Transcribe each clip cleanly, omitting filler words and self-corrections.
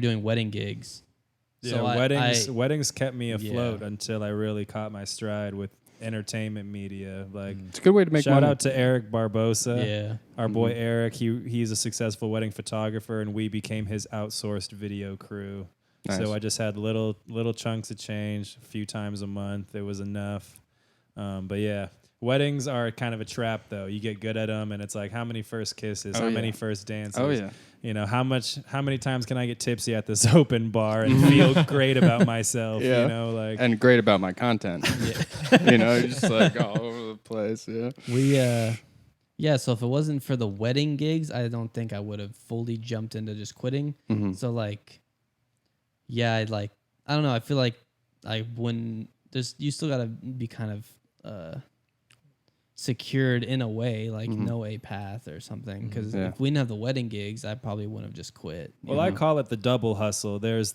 doing wedding gigs. Yeah, So weddings kept me afloat until I really caught my stride with entertainment media. Like, it's a good way to make shout money. out to Eric Barbosa. Yeah. Our boy Eric, he's a successful wedding photographer, and we became his outsourced video crew. Nice. So I just had little chunks of change a few times a month. It was enough. But yeah, weddings are kind of a trap, though. You get good at them, and it's like, how many first kisses, how many first dances? Oh yeah. You know, how many times can I get tipsy at this open bar and feel great about myself? Yeah. You know, like, And great about my content. You know, just like all over the place. Yeah. So if it wasn't for the wedding gigs, I don't think I would have fully jumped into just quitting. Mm-hmm. So like, yeah, I don't know. I feel like you still gotta be kind of secured in a way, like know a path or something. Because if we didn't have the wedding gigs, I probably wouldn't have just quit. Well, I call it the double hustle. There's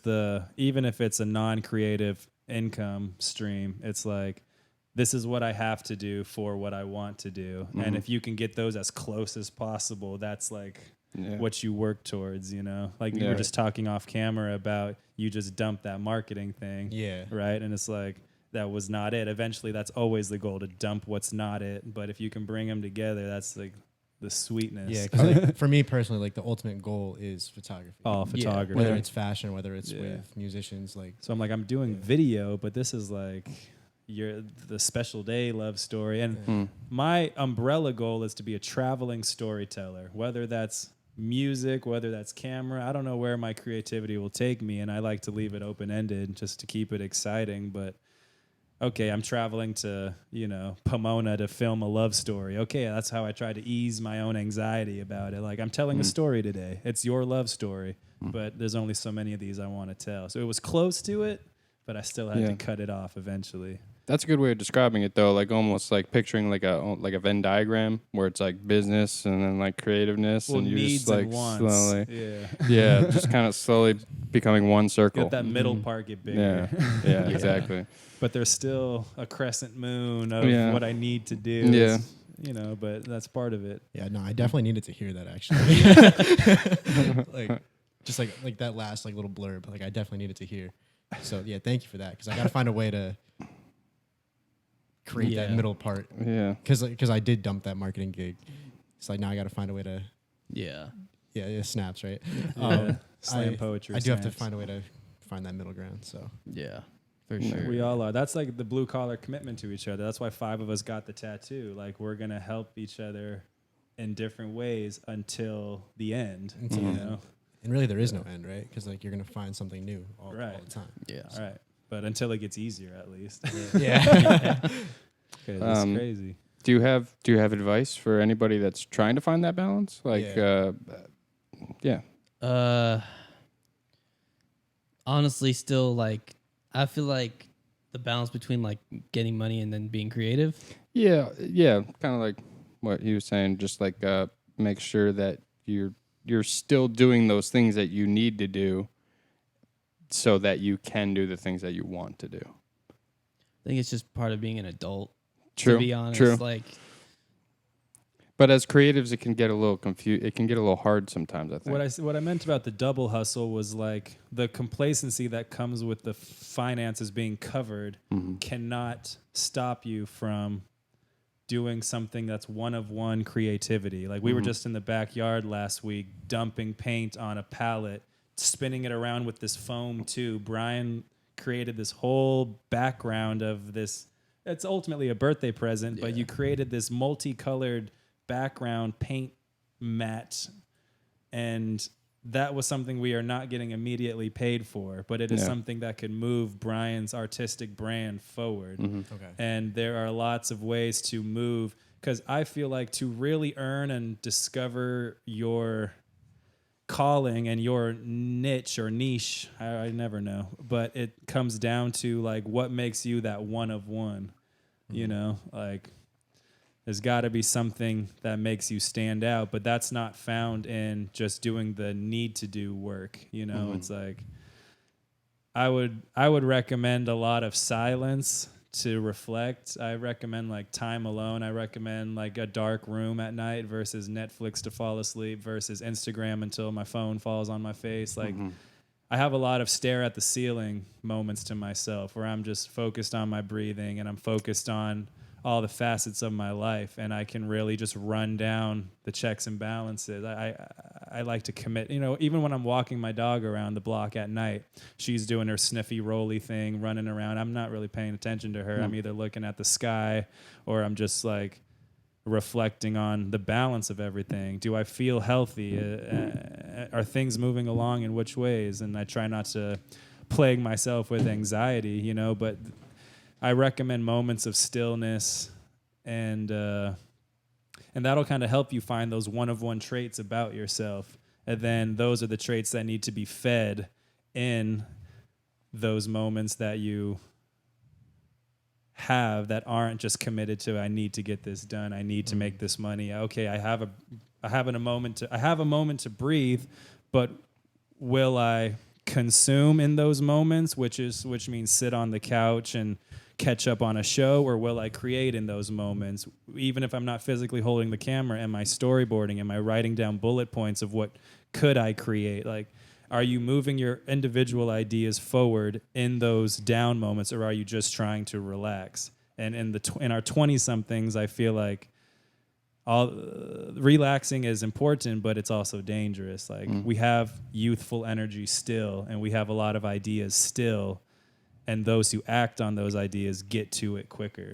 even if it's a non-creative income stream, it's like, this is what I have to do for what I want to do. And if you can get those as close as possible, that's like what you work towards, you know? Like you were just talking off camera about you just dumped that marketing thing. Yeah. Right? And it's like, that was not it. Eventually, that's always the goal, to dump what's not it. But if you can bring them together, that's like the sweetness. Yeah, because like, for me personally, like the ultimate goal is photography. Oh, photography. Whether it's fashion, whether it's with musicians, like. So I'm like, I'm doing video, but this is like the special day love story. And my umbrella goal is to be a traveling storyteller, whether that's music, whether that's camera. I don't know where my creativity will take me, and I like to leave it open-ended just to keep it exciting. But okay, I'm traveling to, Pomona to film a love story. Okay, that's how I try to ease my own anxiety about it. Like, I'm telling a story today. It's your love story, but there's only so many of these I want to tell. So it was close to it, but I still had to cut it off eventually. That's a good way of describing it, though. Like almost like picturing like a Venn diagram where it's like business and then like creativeness, well, and you're needs just like and wants. slowly, just kind of slowly becoming one circle. Get that middle part get bigger. Yeah, exactly. But there's still a crescent moon of what I need to do. Yeah. But that's part of it. Yeah, no, I definitely needed to hear that actually. like, just like that last like little blurb. Like, I definitely needed to hear. So yeah, thank you for that, because I got to find a way to create that middle part. Yeah. Because I did dump that marketing gig. It's like now I got to find a way to. Yeah. Yeah, snaps, right? Slam poetry. I do have to find a way to find that middle ground. So yeah, for sure. We all are. That's like the blue collar commitment to each other. That's why 5 of us got the tattoo. Like, we're gonna help each other in different ways until the end. And really, there is no end, right? Because like you're gonna find something new all the time. Yeah. All right. But until it gets easier, at least. Yeah. That's crazy. Do you have advice for anybody that's trying to find that balance? Like, honestly, still like I feel like the balance between like getting money and then being creative. Yeah, kind of like what he was saying. Just like make sure that you're still doing those things that you need to do, so that you can do the things that you want to do. I think it's just part of being an adult. True. To be honest, True. like. But as creatives, it can get a little confused. It can get a little hard sometimes, I think. What I meant about the double hustle was like the complacency that comes with the finances being covered cannot stop you from doing something that's one-of-one creativity. Like, we were just in the backyard last week dumping paint on a pallet, spinning it around with this foam too. Brian created this whole background of this. It's ultimately a birthday present, but you created this multicolored background paint mat, and that was something we are not getting immediately paid for, but it is something that could move Brian's artistic brand forward. Okay. And there are lots of ways to move, because I feel like to really earn and discover your calling and your niche or niche, I never know, but it comes down to like what makes you that one of one. Like, there's got to be something that makes you stand out, but that's not found in just doing the need to do work. It's like I would recommend a lot of silence to reflect. I recommend like time alone. I recommend like a dark room at night versus Netflix to fall asleep versus Instagram until my phone falls on my face. Like, I have a lot of stare at the ceiling moments to myself where I'm just focused on my breathing and I'm focused on all the facets of my life, and I can really just run down the checks and balances. I like to commit, even when I'm walking my dog around the block at night, she's doing her sniffy rolly thing, running around. I'm not really paying attention to her. I'm either looking at the sky or I'm just like reflecting on the balance of everything. Do I feel healthy? Are things moving along in which ways? And I try not to plague myself with anxiety, but I recommend moments of stillness, and that'll kind of help you find those one-of-one traits about yourself. And then those are the traits that need to be fed in those moments that you have that aren't just committed to, I need to get this done, I need to make this money. Okay, I have a moment to breathe, but will I consume in those moments, which means sit on the couch and catch up on a show, or will I create in those moments? Even if I'm not physically holding the camera, am I storyboarding? Am I writing down bullet points of what could I create? Like, are you moving your individual ideas forward in those down moments, or are you just trying to relax? And in our 20-somethings, I feel like relaxing is important, but it's also dangerous. Like, we have youthful energy still, and we have a lot of ideas still, and those who act on those ideas get to it quicker.